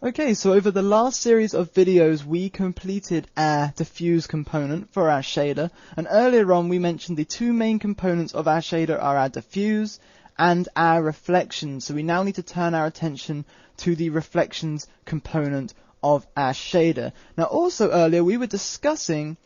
Okay, so over the last series of videos, we completed our diffuse component for our shader, and earlier on we mentioned the two main components of our shader are our diffuse and our reflections. So we now need to turn our attention to the reflections component of our shader. Now also earlier we were discussing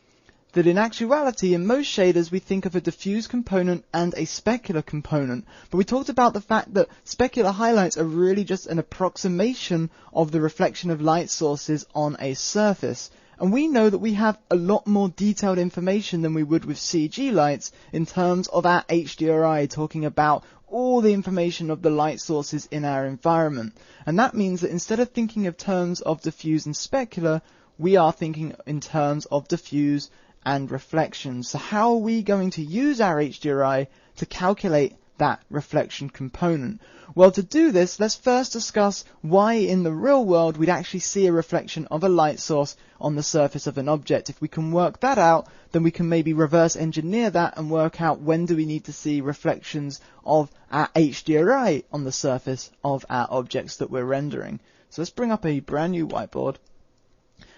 that in actuality, in most shaders, we think of a diffuse component and a specular component. But we talked about the fact that specular highlights are really just an approximation of the reflection of light sources on a surface. And we know that we have a lot more detailed information than we would with CG lights in terms of our HDRI, talking about all the information of the light sources in our environment. And that means that instead of thinking of terms of diffuse and specular, we are thinking in terms of diffuse and reflections. So how are we going to use our HDRI to calculate that reflection component? Well, to do this, let's first discuss why in the real world we'd actually see a reflection of a light source on the surface of an object. If we can work that out, then we can maybe reverse engineer that and work out when do we need to see reflections of our HDRI on the surface of our objects that we're rendering. So let's bring up a brand new whiteboard.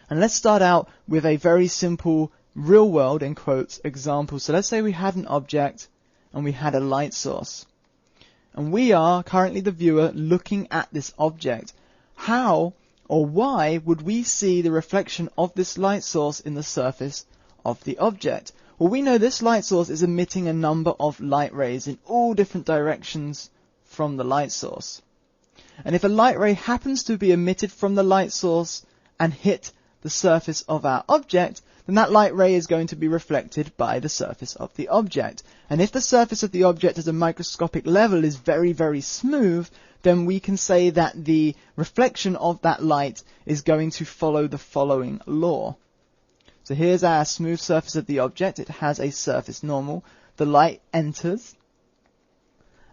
And let's start out with a very simple real world, in quotes, example. So let's say we had an object and we had a light source. And we are currently the viewer looking at this object. How or why would we see the reflection of this light source in the surface of the object? Well, we know this light source is emitting a number of light rays in all different directions from the light source. And if a light ray happens to be emitted from the light source and hit the surface of our object, then that light ray is going to be reflected by the surface of the object. And if the surface of the object at a microscopic level is very, very smooth, then we can say that the reflection of that light is going to follow the following law. So here's our smooth surface of the object. It has a surface normal. The light enters,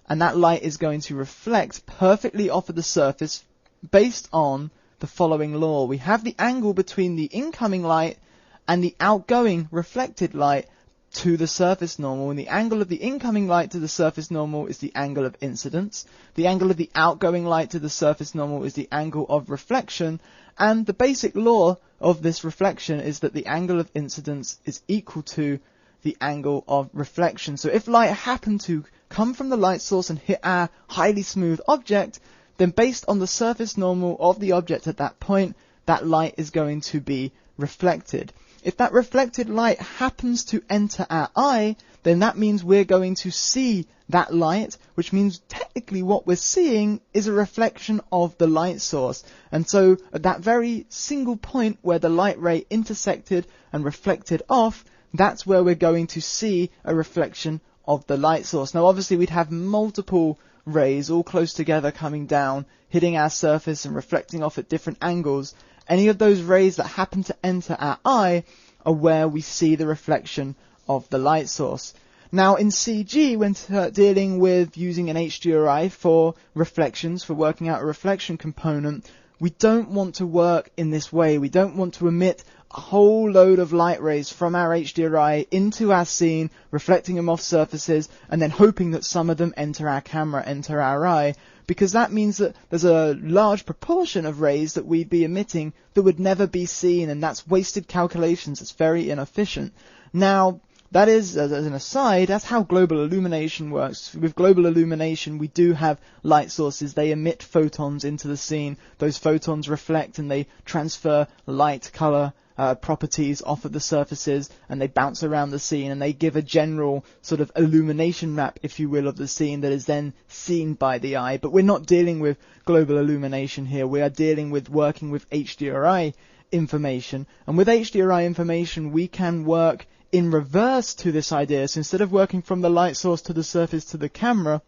and that light is going to reflect perfectly off of the surface based on the following law. We have the angle between the incoming light and the outgoing reflected light to the surface normal, and the angle of the incoming light to the surface normal is the angle of incidence. The angle of the outgoing light to the surface normal is the angle of reflection, and the basic law of this reflection is that the angle of incidence is equal to the angle of reflection. So if light happened to come from the light source and hit our highly smooth object, then based on the surface normal of the object at that point, that light is going to be reflected. If that reflected light happens to enter our eye, then that means we're going to see that light, which means technically what we're seeing is a reflection of the light source. And so at that very single point where the light ray intersected and reflected off, that's where we're going to see a reflection of the light source. Now obviously we'd have multiple rays all close together coming down, hitting our surface and reflecting off at different angles. Any of those rays that happen to enter our eye are where we see the reflection of the light source. Now in CG, when dealing with using an HDRI for reflections, for working out a reflection component, we don't want to work in this way. We don't want to emit a whole load of light rays from our HDRI into our scene, reflecting them off surfaces, and then hoping that some of them enter our camera, enter our eye, because that means that there's a large proportion of rays that we'd be emitting that would never be seen, and that's wasted calculations. It's very inefficient. Now, that is, as an aside, that's how global illumination works. With global illumination, we do have light sources. They emit photons into the scene. Those photons reflect and they transfer light, color, properties off of the surfaces, and they bounce around the scene, and they give a general sort of illumination map, if you will, of the scene that is then seen by the eye. But we're not dealing with global illumination here. We are dealing with working with HDRI information. And with HDRI information, we can work in reverse to this idea. So instead of working from the light source to the surface to the camera,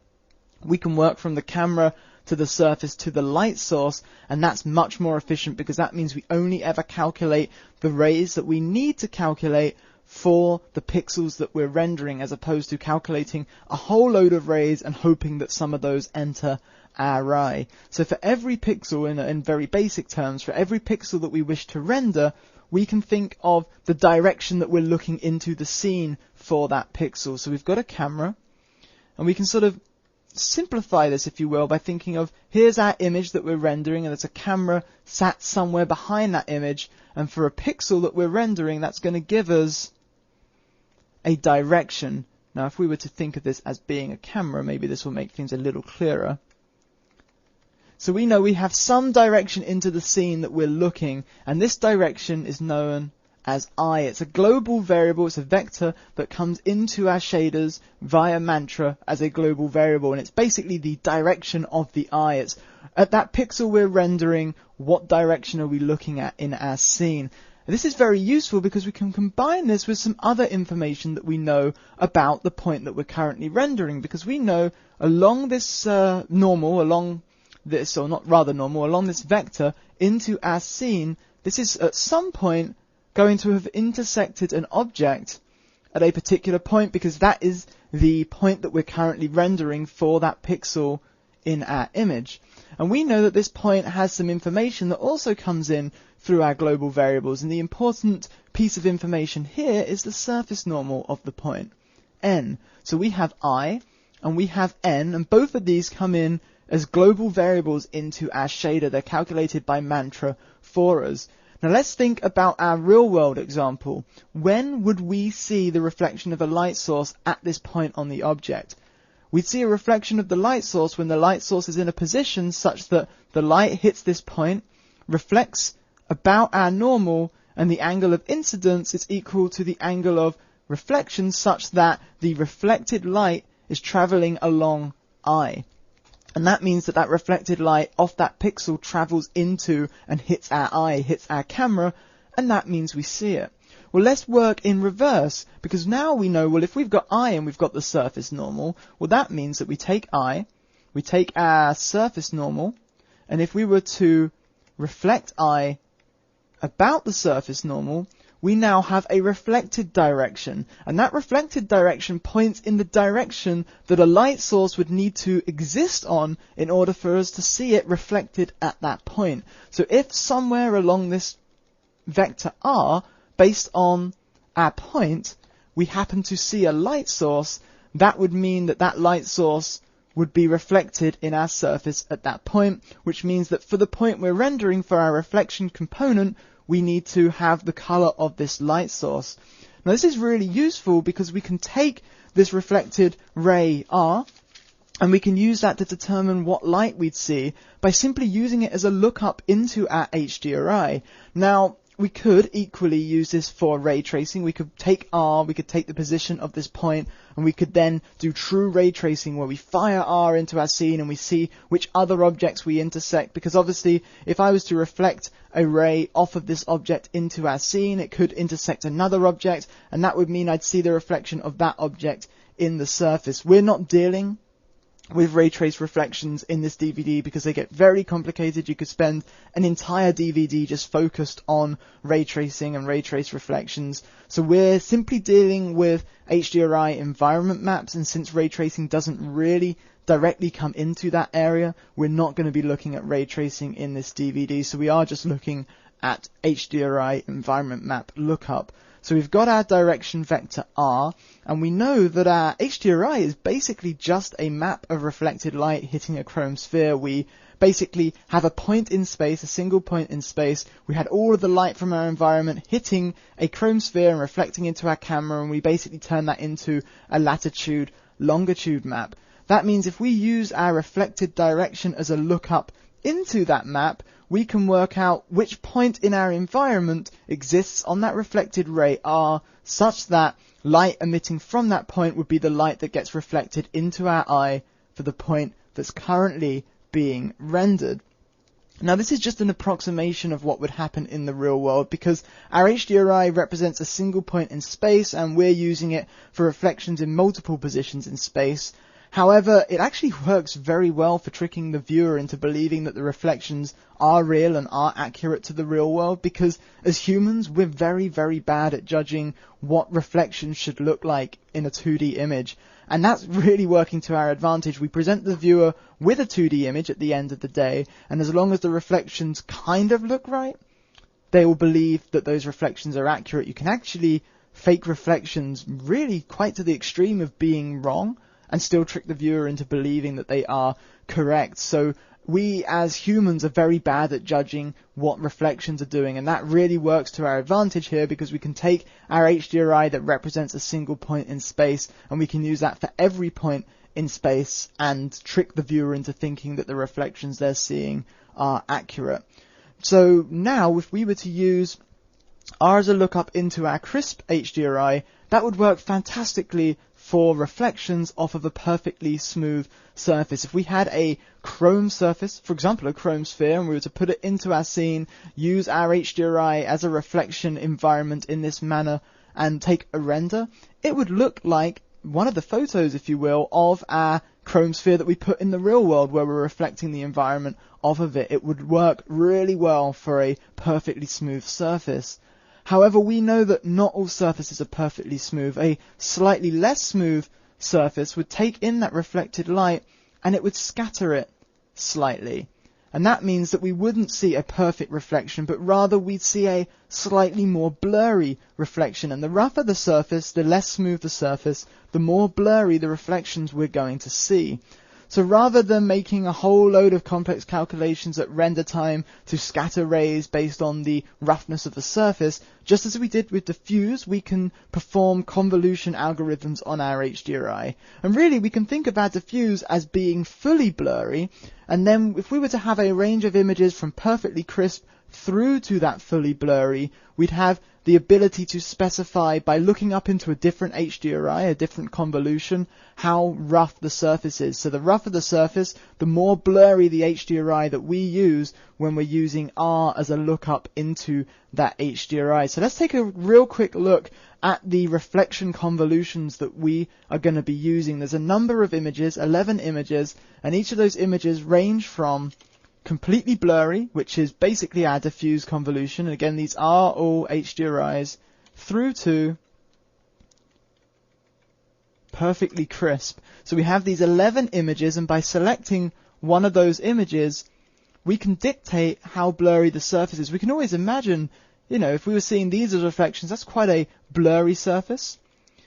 we can work from the camera to the surface to the light source, and that's much more efficient because that means we only ever calculate the rays that we need to calculate for the pixels that we're rendering, as opposed to calculating a whole load of rays and hoping that some of those enter our eye. So for every pixel, in very basic terms, for every pixel that we wish to render, we can think of the direction that we're looking into the scene for that pixel. So we've got a camera, and we can sort of simplify this, if you will, by thinking of, here's our image that we're rendering, and there's a camera sat somewhere behind that image, and for a pixel that we're rendering, that's going to give us a direction. Now, if we were to think of this as being a camera, maybe this will make things a little clearer. So we know we have some direction into the scene that we're looking, and this direction is known as I. It's a global variable, it's a vector that comes into our shaders via mantra as a global variable, and it's basically the direction of the eye. It's at that pixel we're rendering, what direction are we looking at in our scene. And this is very useful because we can combine this with some other information that we know about the point that we're currently rendering, because we know along this along this vector into our scene, this is at some point going to have intersected an object at a particular point, because that is the point that we're currently rendering for that pixel in our image. And we know that this point has some information that also comes in through our global variables, and the important piece of information here is the surface normal of the point, n. So we have I and we have n, and both of these come in as global variables into our shader. They're calculated by mantra for us. Now let's think about our real world example. When would we see the reflection of a light source at this point on the object? We'd see a reflection of the light source when the light source is in a position such that the light hits this point, reflects about our normal, and the angle of incidence is equal to the angle of reflection, such that the reflected light is traveling along I. And that means that that reflected light off that pixel travels into and hits our eye, hits our camera, and that means we see it. Well, let's work in reverse, because now we know, well, if we've got I and we've got the surface normal, well, that means that we take I, we take our surface normal, and if we were to reflect I about the surface normal, we now have a reflected direction, and that reflected direction points in the direction that a light source would need to exist on in order for us to see it reflected at that point. So if somewhere along this vector R, based on our point, we happen to see a light source, that would mean that that light source would be reflected in our surface at that point, which means that for the point we're rendering for our reflection component, we need to have the color of this light source. Now this is really useful because we can take this reflected ray R and we can use that to determine what light we'd see by simply using it as a lookup into our HDRI. Now we could equally use this for ray tracing. We could take R, we could take the position of this point, and we could then do true ray tracing where we fire R into our scene and we see which other objects we intersect, because obviously if I was to reflect a ray off of this object into our scene, it could intersect another object, and that would mean I'd see the reflection of that object in the surface. We're not dealing with ray trace reflections in this DVD because they get very complicated. You could spend an entire DVD just focused on ray tracing and ray trace reflections. So we're simply dealing with HDRI environment maps, and since ray tracing doesn't really directly come into that area, we're not going to be looking at ray tracing in this DVD. So we are just looking at HDRI environment map lookup. So we've got our direction vector R, and we know that our HDRI is basically just a map of reflected light hitting a chrome sphere. We basically have a point in space, a single point in space. We had all of the light from our environment hitting a chrome sphere and reflecting into our camera, and we basically turn that into a latitude, longitude map. That means if we use our reflected direction as a lookup into that map, we can work out which point in our environment exists on that reflected ray R, such that light emitting from that point would be the light that gets reflected into our eye for the point that's currently being rendered. Now this is just an approximation of what would happen in the real world, because our HDRI represents a single point in space and we're using it for reflections in multiple positions in space. However, it actually works very well for tricking the viewer into believing that the reflections are real and are accurate to the real world, because as humans, we're very, very bad at judging what reflections should look like in a 2D image. And that's really working to our advantage. We present the viewer with a 2D image at the end of the day, and as long as the reflections kind of look right, they will believe that those reflections are accurate. You can actually fake reflections really quite to the extreme of being wrong, and still trick the viewer into believing that they are correct. So we as humans are very bad at judging what reflections are doing, and that really works to our advantage here, because we can take our HDRI that represents a single point in space, and we can use that for every point in space and trick the viewer into thinking that the reflections they're seeing are accurate. So now if we were to use R as a lookup into our crisp HDRI, that would work fantastically for reflections off of a perfectly smooth surface. If we had a chrome surface, for example a chrome sphere, and we were to put it into our scene, use our HDRI as a reflection environment in this manner, and take a render, it would look like one of the photos, if you will, of our chrome sphere that we put in the real world where we're reflecting the environment off of it. It would work really well for a perfectly smooth surface. However, we know that not all surfaces are perfectly smooth. A slightly less smooth surface would take in that reflected light and it would scatter it slightly. And that means that we wouldn't see a perfect reflection, but rather we'd see a slightly more blurry reflection. And the rougher the surface, the less smooth the surface, the more blurry the reflections we're going to see. So rather than making a whole load of complex calculations at render time to scatter rays based on the roughness of the surface, just as we did with diffuse, we can perform convolution algorithms on our HDRI. And really, we can think of our diffuse as being fully blurry, and then if we were to have a range of images from perfectly crisp through to that fully blurry, we'd have the ability to specify by looking up into a different HDRI, a different convolution, how rough the surface is. So the rougher the surface, the more blurry the HDRI that we use when we're using R as a lookup into that HDRI. So let's take a real quick look at the reflection convolutions that we are going to be using. There's a number of images, 11 images, and each of those images range from completely blurry, which is basically our diffuse convolution, and again these are all HDRIs, through to perfectly crisp. So we have these 11 images, and by selecting one of those images we can dictate how blurry the surface is. We can always imagine, if we were seeing these as reflections, that's quite a blurry surface,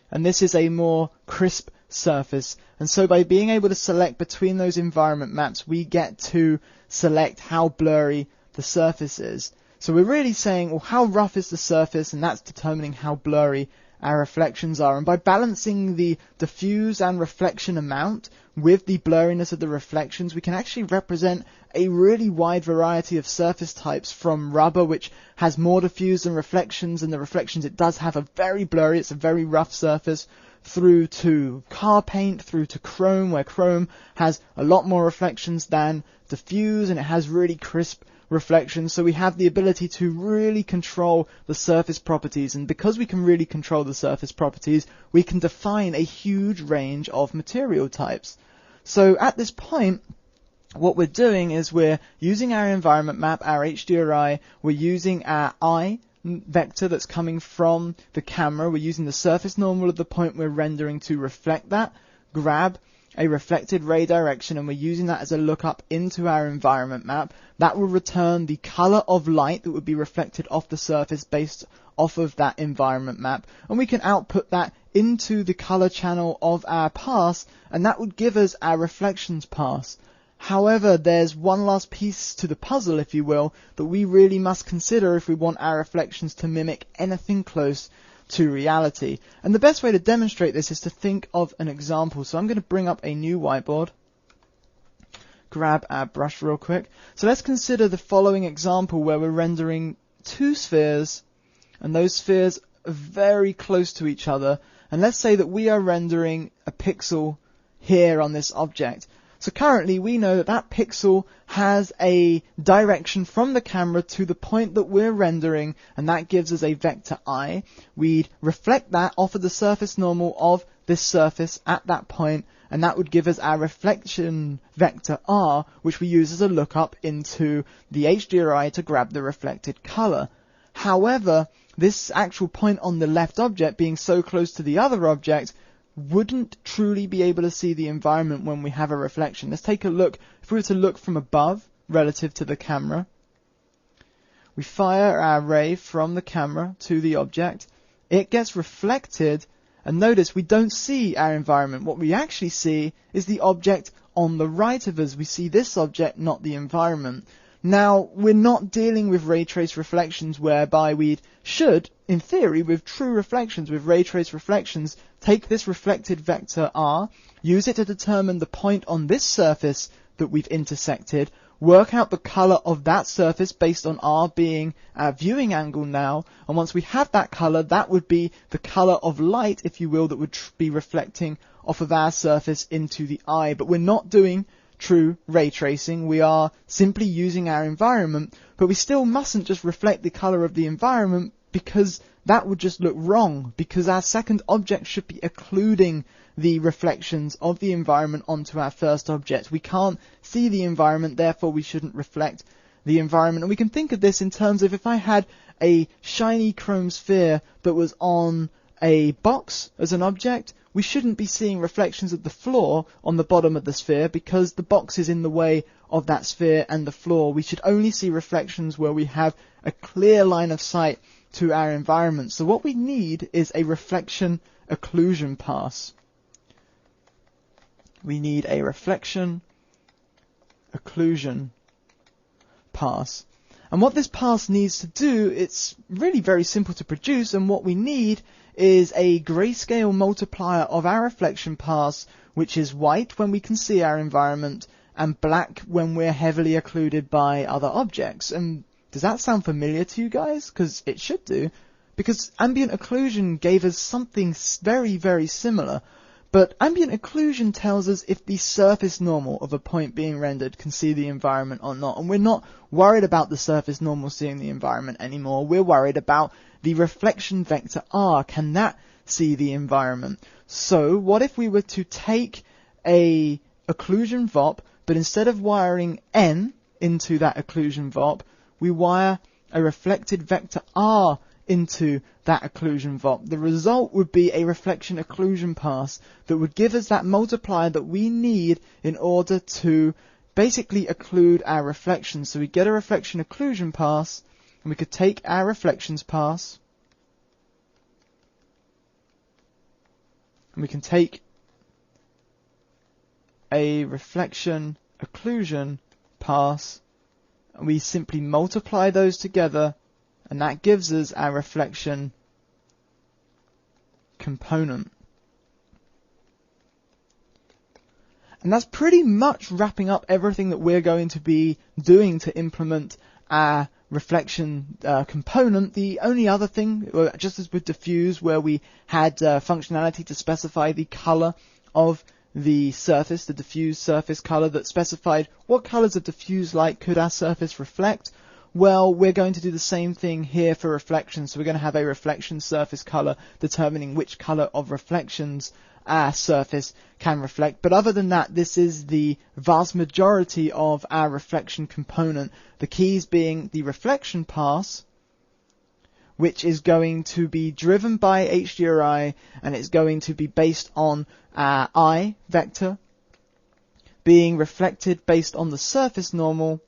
and this is a more crisp surface. And so by being able to select between those environment maps, we get to select how blurry the surface is. So we're really saying, well, how rough is the surface, and that's determining how blurry our reflections are. And by balancing the diffuse and reflection amount with the blurriness of the reflections, we can actually represent a really wide variety of surface types, from rubber, which has more diffuse than reflections, and the reflections it does have are very blurry, it's a very rough surface, through to car paint, through to chrome, where chrome has a lot more reflections than diffuse, and it has really crisp reflections. So we have the ability to really control the surface properties, and because we can really control the surface properties, we can define a huge range of material types. So at this point, what we're doing is we're using our environment map, our HDRI, we're using our I vector that's coming from the camera, we're using the surface normal of the point we're rendering to reflect that, grab a reflected ray direction, and we're using that as a lookup into our environment map. That will return the color of light that would be reflected off the surface based off of that environment map, and we can output that into the color channel of our pass, and that would give us our reflections pass. However, there's one last piece to the puzzle, if you will, that we really must consider if we want our reflections to mimic anything close to reality. And the best way to demonstrate this is to think of an example. So I'm going to bring up a new whiteboard, grab our brush real quick. So let's consider the following example where we're rendering two spheres, and those spheres are very close to each other. And let's say that we are rendering a pixel here on this object. So currently we know that that pixel has a direction from the camera to the point that we're rendering, and that gives us a vector I. We'd reflect that off of the surface normal of this surface at that point, and that would give us our reflection vector R, which we use as a lookup into the HDRI to grab the reflected color. However, this actual point on the left object being so close to the other object wouldn't truly be able to see the environment when we have a reflection. Let's take a look. If we were to look from above relative to the camera, we fire our ray from the camera to the object, it gets reflected, And notice we don't see our environment. What we actually see is the object on the right of us. We see this object, not the environment. Now, we're not dealing with ray trace reflections whereby we should, in theory, with true reflections, with ray trace reflections, take this reflected vector R, use it to determine the point on this surface that we've intersected, work out the colour of that surface based on R being our viewing angle now, and once we have that colour, that would be the colour of light, if you will, that would be reflecting off of our surface into the eye. But we're not doing true ray tracing, we are simply using our environment, but we still mustn't just reflect the colour of the environment, because that would just look wrong, because our second object should be occluding the reflections of the environment onto our first object. We can't see the environment, therefore we shouldn't reflect the environment. And we can think of this in terms of if I had a shiny chrome sphere that was on a box as an object, we shouldn't be seeing reflections of the floor on the bottom of the sphere because the box is in the way of that sphere and the floor. We should only see reflections where we have a clear line of sight to our environment. So what we need is a reflection occlusion pass. We need a reflection occlusion pass. And what this pass needs to do, it's really very simple to produce, and what we need is a grayscale multiplier of our reflection pass, which is white when we can see our environment and black when we're heavily occluded by other objects. And does that sound familiar to you guys? Because it should do, because ambient occlusion gave us something very, very similar. But ambient occlusion tells us if the surface normal of a point being rendered can see the environment or not. And we're not worried about the surface normal seeing the environment anymore. We're worried about the reflection vector R. Can that see the environment? So what if we were to take a occlusion VOP, but instead of wiring N into that occlusion VOP, we wire a reflected vector R into that occlusion VOP. The result would be a reflection occlusion pass that would give us that multiplier that we need in order to basically occlude our reflections. So we get a reflection occlusion pass, and we could take our reflections pass, and we can take a reflection occlusion pass, and we simply multiply those together, and that gives us our reflection component. And that's pretty much wrapping up everything that we're going to be doing to implement our reflection component. The only other thing, just as with diffuse, where we had functionality to specify the color of the surface, the diffuse surface color that specified what colors of diffuse light could our surface reflect. Well, we're going to do the same thing here for reflections. So we're going to have a reflection surface color determining which color of reflections our surface can reflect. But other than that, this is the vast majority of our reflection component. The keys being the reflection pass, which is going to be driven by HDRI, and it's going to be based on our I vector being reflected based on the surface normal,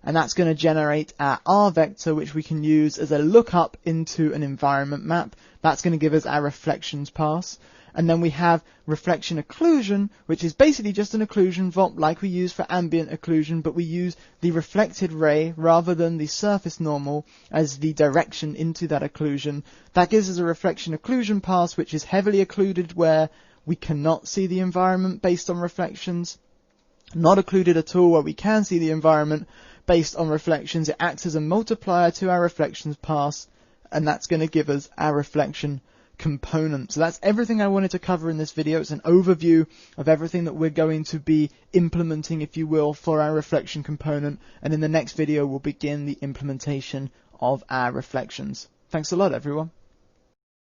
and that's going to generate our R vector, which we can use as a lookup into an environment map. That's going to give us our reflections pass. And then we have reflection occlusion, which is basically just an occlusion VOP like we use for ambient occlusion, but we use the reflected ray rather than the surface normal as the direction into that occlusion. That gives us a reflection occlusion pass, which is heavily occluded where we cannot see the environment based on reflections, not occluded at all where we can see the environment based on reflections. It acts as a multiplier to our reflections pass, and that's going to give us our reflection component. So that's everything I wanted to cover in this video. It's an overview of everything that we're going to be implementing, if you will, for our reflection component, and in the next video we'll begin the implementation of our reflections. Thanks a lot, everyone.